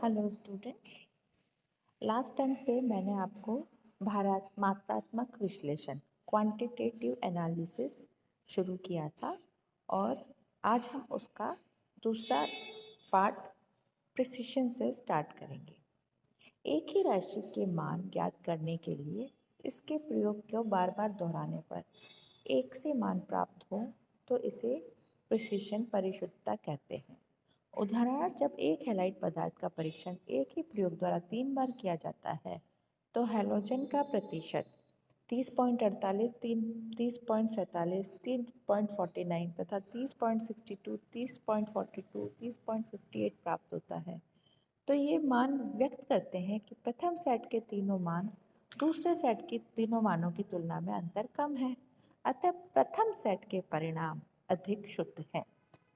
Hello students. Last time पे मैंने आपको भारत मात्रात्मक विश्लेषण क्वांटिटेटिव एनालिसिस शुरू किया था और आज हम उसका दूसरा पार्ट प्रिसिशन से स्टार्ट करेंगे। एक ही राशि के मान ज्ञात करने के लिए इसके प्रयोग को बार बार दोहराने पर एक से मान प्राप्त हो तो इसे प्रिसिशन परिशुद्धता कहते हैं। उदाहरण, जब एक हैलाइड पदार्थ का परीक्षण एक ही प्रयोग द्वारा 3 बार किया जाता है तो हैलोजन का प्रतिशत 30.48, 30.47, 30.49 तथा 30.62, 30.42, 30.58 प्राप्त होता है। तो ये मान व्यक्त करते हैं कि प्रथम सेट के तीनों मान दूसरे सेट के तीनों मानों की तुलना में अंतर कम है, अतः प्रथम सेट के परिणाम अधिक शुद्ध हैं।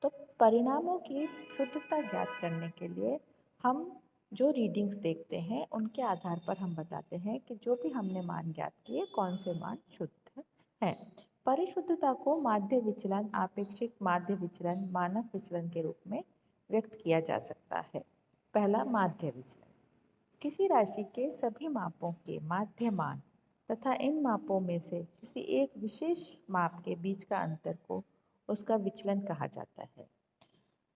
तो परिणामों की शुद्धता ज्ञात करने के लिए हम जो रीडिंग्स देखते हैं उनके आधार पर हम बताते हैं कि जो भी हमने मान ज्ञात किए कौन से मान शुद्ध हैं। परिशुद्धता को माध्य विचलन, आपेक्षिक माध्य विचलन, मानक विचलन के रूप में व्यक्त किया जा सकता है। पहला, माध्य विचलन। किसी राशि के सभी मापों के माध्य मान तथा इन मापों में से किसी एक विशेष माप के बीच का अंतर को उसका विचलन कहा जाता है।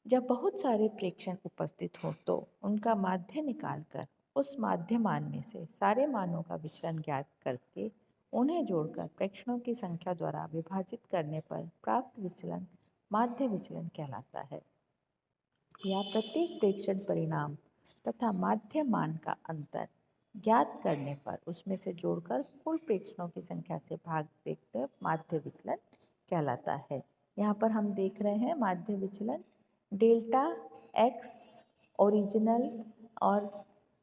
जब बहुत सारे प्रेक्षण उपस्थित हों तो उनका माध्य निकालकर उस माध्य मान में से सारे मानों का विचलन ज्ञात करके उन्हें जोड़कर प्रेक्षणों की संख्या द्वारा विभाजित करने पर प्राप्त विचलन माध्य विचलन कहलाता है। या प्रत्येक प्रेक्षण परिणाम तथा माध्य मान का अंतर ज्ञात करने पर उसमें से जोड़कर कुल प्रेक्षणों की संख्या से भाग देखते माध्य विचलन कहलाता है। यहाँ पर हम देख रहे हैं माध्य विचलन डेल्टा एक्स ओरिजिनल और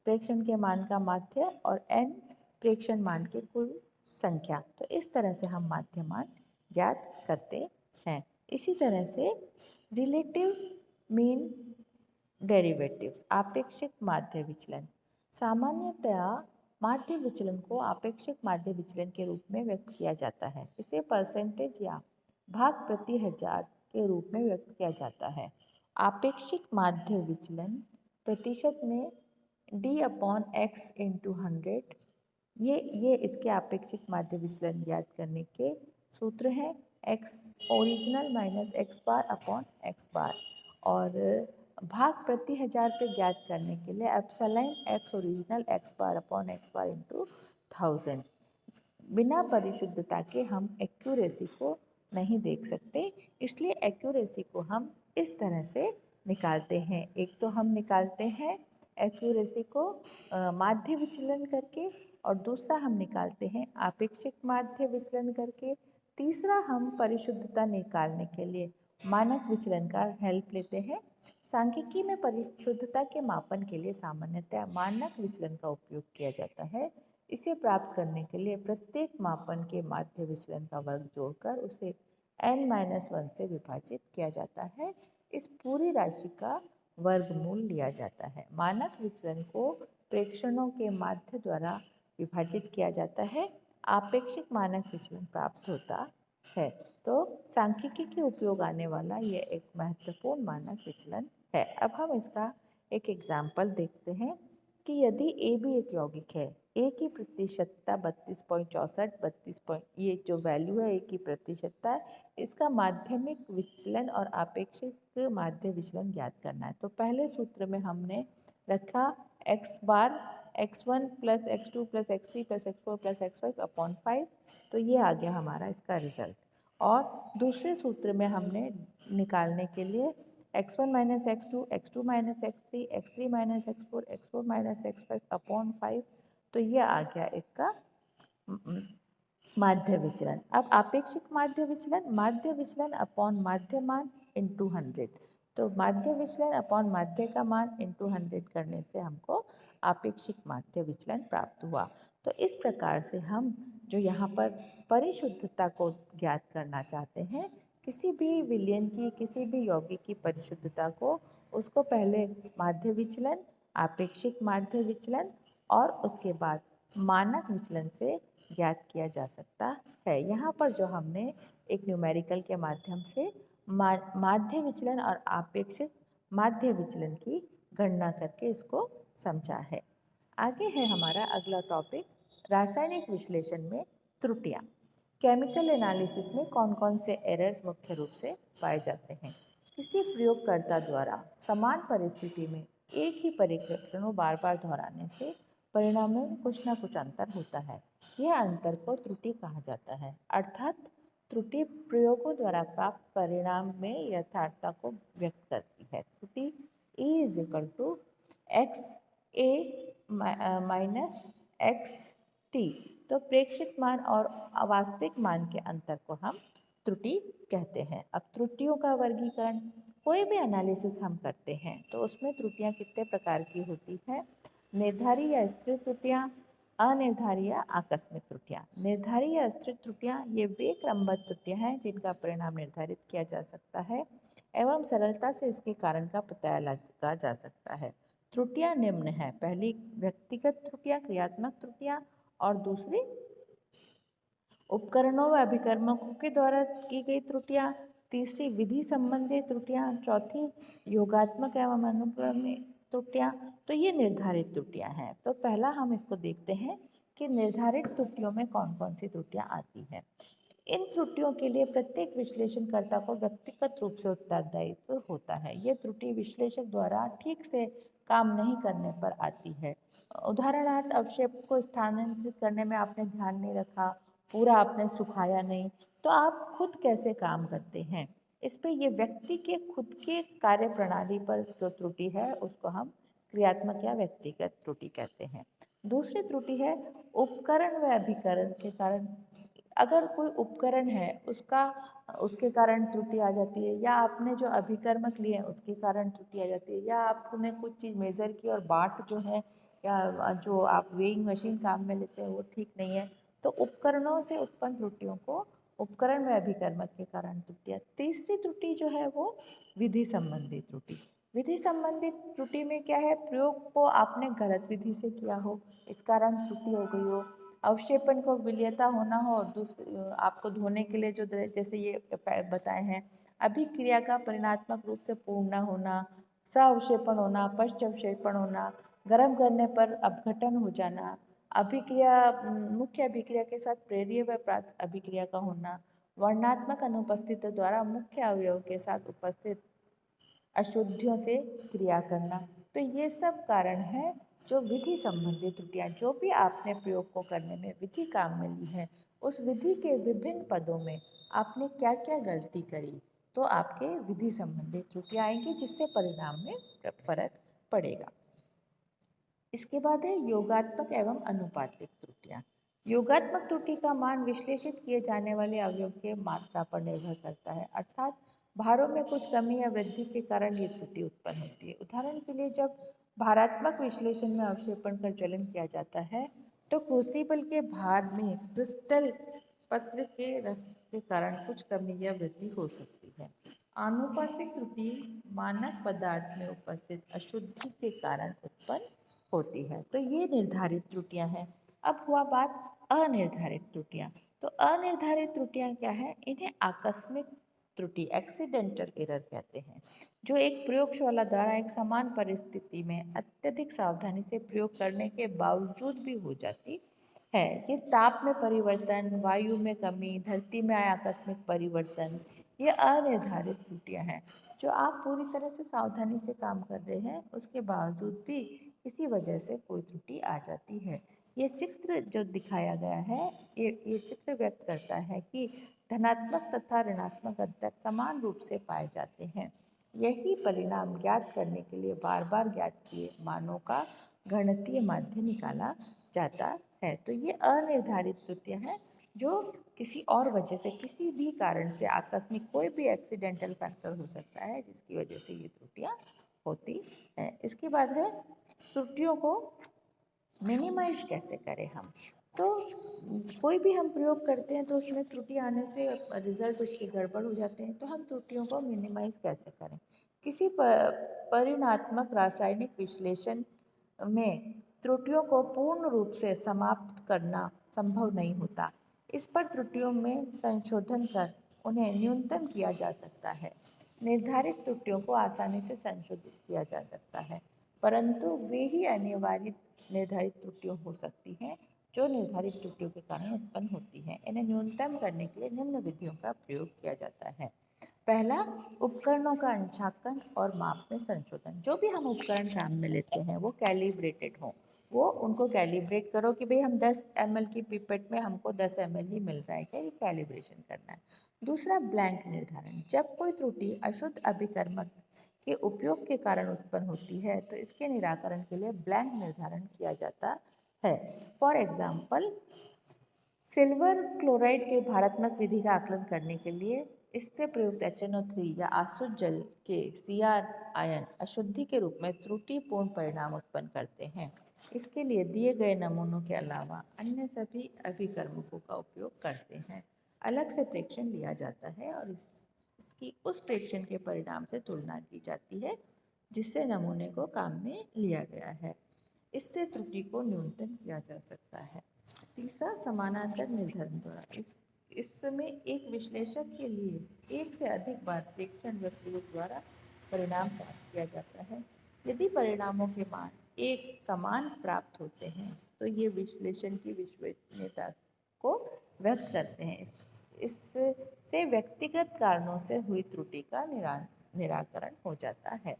प्रेक्षण के मान का माध्य और एन प्रेक्षण मान की कुल संख्या। तो इस तरह से हम माध्य मान ज्ञात करते हैं। इसी तरह से रिलेटिव मीन डेरिवेटिव्स, आपेक्षिक माध्य विचलन। सामान्यतया माध्य विचलन को आपेक्षिक माध्य विचलन के रूप में व्यक्त किया जाता है। इसे परसेंटेज या भाग प्रति हजार के रूप में व्यक्त किया जाता है। आपेक्षिक माध्य विचलन प्रतिशत में d/x × 100, ये इसके आपेक्षिक माध्य विचलन ज्ञात करने के सूत्र हैं। x original minus x bar upon x बार और भाग प्रति हजार पे ज्ञात करने के लिए epsilon x original x bar upon x bar into 1000। बिना परिशुद्धता के हम एक्यूरेसी को नहीं देख सकते, इसलिए एक्यूरेसी को हम इस तरह से निकालते हैं। एक तो हम निकालते हैं एक्यूरेसी को माध्य विचलन करके और दूसरा हम निकालते हैं आपेक्षिक माध्य विचलन करके। तीसरा हम परिशुद्धता निकालने के लिए मानक विचलन का हेल्प लेते हैं। सांख्यिकी में परिशुद्धता के मापन के लिए सामान्यतः मानक विचलन का उपयोग किया जाता है। इसे प्राप्त करने के लिए प्रत्येक मापन के माध्य विचलन का वर्ग जोड़कर उसे n-1 से विभाजित किया जाता है। इस पूरी राशि का वर्गमूल लिया जाता है। मानक विचलन को प्रेक्षणों के माध्य द्वारा विभाजित किया जाता है। आपेक्षिक मानक विचलन प्राप्त होता है। तो सांख्यिकी के उपयोग आने वाला ये एक महत्वपूर्ण मानक विचलन है। अब हम इसका एक एग्जाम्पल देखते हैं कि यदि ए भी एक यौगिक है, ए की प्रतिशतता 32.64, 32 ये जो वैल्यू है ए की प्रतिशतता है, इसका माध्यमिक विचलन और आपेक्षिक माध्य विचलन ज्ञात करना है। तो पहले सूत्र में हमने रखा x बार x1 plus x2 plus x3 plus x4 plus x5 upon 5। तो ये आ गया हमारा इसका रिजल्ट। और दूसरे सूत्र में हमने निकालने के लिए x1 minus x2, x2 minus x3, x3 minus x4, x4 minus x5 upon 5। तो ये आ गया इसका माध्य विचलन। अब आपेक्षिक माध्य विचलन अपॉन माध्य मान इंटू 100। तो माध्य विचलन अपॉन माध्य का मान इंटू 100 करने से हमको आपेक्षिक माध्य विचलन प्राप्त हुआ। तो इस प्रकार से हम जो यहाँ पर परिशुद्धता को ज्ञात करना चाहते हैं, किसी भी विलयन की, किसी भी यौगिक की परिशुद्धता को, उसको पहले माध्य विचलन, आपेक्षिक माध्य विचलन और उसके बाद मानक विचलन से ज्ञात किया जा सकता है। यहाँ पर जो हमने एक न्यूमेरिकल के माध्यम से माध्य विचलन और आपेक्षिक माध्य विचलन की गणना करके इसको समझा है। आगे है हमारा अगला टॉपिक, रासायनिक विश्लेषण में त्रुटियां। केमिकल एनालिसिस में कौन कौन से एरर्स मुख्य रूप से पाए जाते हैं? किसी प्रयोगकर्ता द्वारा समान परिस्थिति में एक ही परीक्षण को बार बार दोहराने से परिणाम में कुछ ना कुछ अंतर होता है। यह अंतर को त्रुटि कहा जाता है। अर्थात त्रुटि प्रयोगों द्वारा प्राप्त परिणाम में यथार्थता को व्यक्त करती है। त्रुटि E is equal to x a minus x t. तो प्रेक्षित मान और वास्तविक मान के अंतर को हम त्रुटि कहते हैं। अब त्रुटियों का वर्गीकरण, कोई भी एनालिसिस हम करते हैं तो उसमें त्रुटियां कितने प्रकार की होती है? निर्धारित या स्थिर त्रुटियां, अनिर्धारित या आकस्मिक त्रुटियां। निर्धारित या स्थिर त्रुटियां ये वे क्रमबद्ध त्रुटियां हैं जिनका परिणाम निर्धारित किया जा सकता है एवं सरलता से इसके कारण का पता लगाया जा सकता है। त्रुटियां निम्न हैं। पहली व्यक्तिगत त्रुटियां, क्रियात्मक त्रुटियां, और दूसरी उपकरणों व अभिकर्मकों के द्वारा की गई त्रुटियां, तीसरी विधि संबंधी त्रुटियां, चौथी योगात्मक एवं अनुक्रमिक त्रुटियां। तो ये निर्धारित त्रुटियां हैं। तो पहला हम इसको देखते हैं कि निर्धारित त्रुटियों में कौन कौन सी त्रुटियां आती हैं। इन त्रुटियों के लिए प्रत्येक विश्लेषणकर्ता को व्यक्तिगत रूप से उत्तरदायित्व होता है। ये त्रुटि विश्लेषक द्वारा ठीक से काम नहीं करने पर आती है। उदाहरणार्थ, अवक्षेप को स्थानांतरित करने में आपने ध्यान नहीं रखा, पूरा आपने सुखाया नहीं, तो आप खुद कैसे काम करते हैं? इस पे ये व्यक्ति के खुद के कार्य प्रणाली पर जो त्रुटि है उसको हम क्रियात्मक या व्यक्तिगत त्रुटि कहते हैं। दूसरी त्रुटि है उपकरण व अभिकरण के कारण। अगर कोई उपकरण है उसके कारण त्रुटि आ जाती है, या आपने जो अभिकर्मक लिए हैं उसके कारण त्रुटि आ जाती है, या आपने कुछ चीज़ मेज़र की और बाट जो है या जो आप वेइंग मशीन काम में लेते हैं वो ठीक नहीं है, तो उपकरणों से उत्पन्न त्रुटियों को उपकरण व अभिकर्मक के कारण त्रुटियाँ। तीसरी त्रुटि जो है वो विधि संबंधी त्रुटि। विधि संबंधी त्रुटि में क्या है? प्रयोग को आपने गलत विधि से किया हो, इस कारण त्रुटि हो गई हो। अवक्षेपण को विलेयता होना हो, और दूसरे आपको धोने के लिए जो जैसे ये बताए हैं, अभिक्रिया का परिणात्मक रूप से पूर्ण न होना, सअवक्षेपण होना, पश्च अवक्षेपण होना, गर्म करने पर अपघटन हो जाना, अभिक्रिया मुख्य अभिक्रिया के साथ प्रेरिय व प्राप्त अभिक्रिया का होना, वर्णात्मक अनुपस्थिति द्वारा मुख्य अवयव के साथ उपस्थित अशुद्धियों से क्रिया करना। तो ये सब कारण है जो विधि संबंधी त्रुटियां, जो भी आपने प्रयोग को करने में विधि काम में ली है, उस विधि के विभिन्न पदों में आपने क्या क्या गलती करी, तो आपके विधि संबंधी त्रुटियां आएंगी जिससे परिणाम में फर्क पड़ेगा। इसके बाद है योगात्मक एवं अनुपातिक त्रुटियां। योगात्मक त्रुटि का मान विश्लेषित किए जाने वाले अवयव के मात्रा पर निर्भर करता है। अर्थात भारों में कुछ कमी या वृद्धि के कारण ये त्रुटि उत्पन्न होती है। उदाहरण के लिए, जब भारात्मक विश्लेषण में अवक्षेपण का चलन किया जाता है तो क्रूसिबल के भार में क्रिस्टल पत्र के रस के कारण कुछ कमी या वृद्धि हो सकती है। आनुपातिक त्रुटि मानक पदार्थ में उपस्थित अशुद्धि के कारण उत्पन्न होती है। तो ये निर्धारित त्रुटियां हैं। अब हुआ बात अनिर्धारित त्रुटियां। तो अनिर्धारित त्रुटियां क्या है? इन्हें आकस्मिक त्रुटि, एक्सीडेंटल एरर कहते हैं, जो एक प्रयोगशाला द्वारा एक समान परिस्थिति में अत्यधिक सावधानी से प्रयोग करने के बावजूद भी हो जाती है। ये ताप में परिवर्तन, वायु में कमी, धरती में आए आकस्मिक परिवर्तन, ये अनिर्धारित त्रुटियां हैं जो आप पूरी तरह से सावधानी से काम कर रहे हैं, उसके बावजूद भी इसी वजह से कोई त्रुटि आ जाती है। ये चित्र जो दिखाया गया है, ये चित्र व्यक्त करता है कि धनात्मक तथा ऋणात्मक अंतर समान रूप से पाए जाते हैं। यही परिणाम ज्ञात करने के लिए बार बार ज्ञात किए मानों का गणितीय माध्य निकाला जाता है। तो ये अनिर्धारित त्रुटियां हैं जो किसी और वजह से, किसी भी कारण से, आकस्मिक कोई भी एक्सीडेंटल फैक्टर हो सकता है जिसकी वजह से ये त्रुटियां होती हैं। इसके बाद है त्रुटियों को मिनिमाइज कैसे करें हम। तो कोई भी हम प्रयोग करते हैं तो उसमें त्रुटि आने से रिजल्ट उसके गड़बड़ हो जाते हैं, तो हम त्रुटियों को मिनिमाइज कैसे करें। किसी परिणात्मक रासायनिक विश्लेषण में त्रुटियों को पूर्ण रूप से समाप्त करना संभव नहीं होता। इस पर त्रुटियों में संशोधन कर उन्हें न्यूनतम किया जा सकता है। निर्धारित त्रुटियों को आसानी से संशोधित किया जा सकता है। परंतु वे ही अनिवार्य निर्धारित त्रुटियां हो सकती हैं जो निर्धारित त्रुटियों के कारण उत्पन्न होती हैं। इन्हें न्यूनतम करने के लिए निम्न विधियों का प्रयोग किया जाता है। पहला, उपकरणों का अंशांकन और माप में संशोधन। जो भी हम उपकरण काम में लेते हैं वो कैलिब्रेटेड हो, वो उनको कैलिब्रेट करो कि भाई हम 10 ml की पिपेट में हमको 10 ml ही मिल रहा है क्या, ये कैलिब्रेशन करना है। दूसरा, ब्लैंक निर्धारण। जब कोई त्रुटि अशुद्ध अभिकर्मक के उपयोग के कारण उत्पन्न होती है तो इसके निराकरण के लिए ब्लैंक निर्धारण किया जाता है। फॉर एग्जाम्पल, सिल्वर क्लोराइड के भारात्मक विधि का आकलन करने के लिए इससे प्रयुक्त HNO3 या आसुत जल के Cr आयन अशुद्धि के रूप में त्रुटिपूर्ण परिणाम उत्पन्न करते हैं। इसके लिए दिए गए नमूनों के अलावा अन्य सभी अभिकर्मकों का उपयोग करते हैं। अलग से प्रेक्षण लिया जाता है और इसकी उस प्रेक्षण के परिणाम से तुलना की जाती है जिससे नमूने को काम में लिया गया है। इससे त्रुटि को न्यूनतम किया जा सकता है। तीसरा, समानांतर निर्धारण द्वारा। इसमें एक विश्लेषक के लिए एक से अधिक बार प्रेक्षण वस्तुओं द्वारा परिणाम प्राप्त किया जाता है। यदि परिणामों के मान एक समान प्राप्त होते हैं तो ये विश्लेषण की विश्वसनीयता को व्यक्त करते हैं। इससे व्यक्तिगत कारणों से हुई त्रुटि का निराकरण हो जाता है।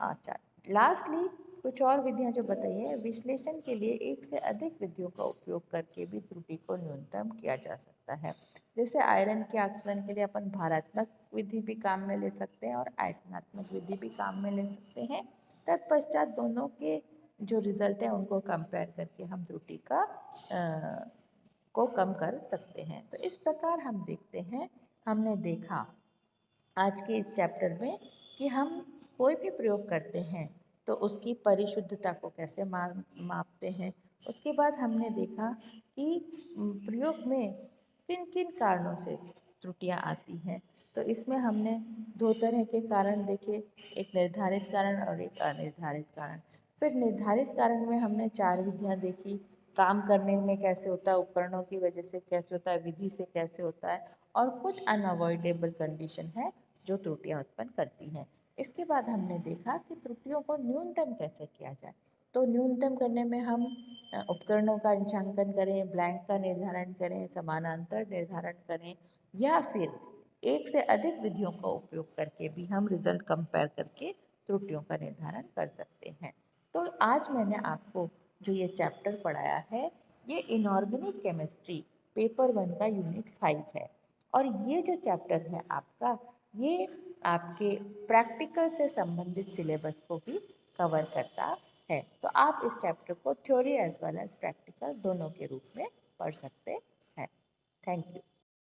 अच्छा, लास्टली कुछ और विधियां जो बताई है, विश्लेषण के लिए एक से अधिक विधियों का उपयोग करके भी त्रुटि को न्यूनतम किया जा सकता है। जैसे आयरन के आकलन के लिए अपन भारात्मक विधि भी काम में ले सकते हैं और आयतनात्मक विधि भी काम में ले सकते हैं। तत्पश्चात दोनों के जो रिजल्ट है उनको कंपेयर करके हम त्रुटि को कम कर सकते हैं। तो इस प्रकार हम देखते हैं, हमने देखा आज के इस चैप्टर में कि हम कोई भी प्रयोग करते हैं तो उसकी परिशुद्धता को कैसे मापते हैं। उसके बाद हमने देखा कि प्रयोग में किन किन कारणों से त्रुटियां आती हैं। तो इसमें हमने दो तरह के कारण देखे, एक निर्धारित कारण और एक अनिर्धारित कारण। फिर निर्धारित कारण में हमने 4 विधियां देखी, काम करने में कैसे होता है, उपकरणों की वजह से कैसे होता है, विधि से कैसे होता है, और कुछ अनअवॉइडेबल कंडीशन है जो त्रुटियां उत्पन्न करती हैं। इसके बाद हमने देखा कि त्रुटियों को न्यूनतम कैसे किया जाए। तो न्यूनतम करने में हम उपकरणों का अंशांकन करें, ब्लैंक का निर्धारण करें, समानांतर निर्धारण करें, या फिर एक से अधिक विधियों का उपयोग करके भी हम रिजल्ट कंपेयर करके त्रुटियों का निर्धारण कर सकते हैं। तो आज मैंने आपको जो ये चैप्टर पढ़ाया है ये इनऑर्गेनिक केमिस्ट्री पेपर 1 का यूनिट 5 है। और ये जो चैप्टर है आपका, ये आपके प्रैक्टिकल से संबंधित सिलेबस को भी कवर करता है। तो आप इस चैप्टर को theory as well as practical दोनों के रूप में पढ़ सकते हैं। Thank you.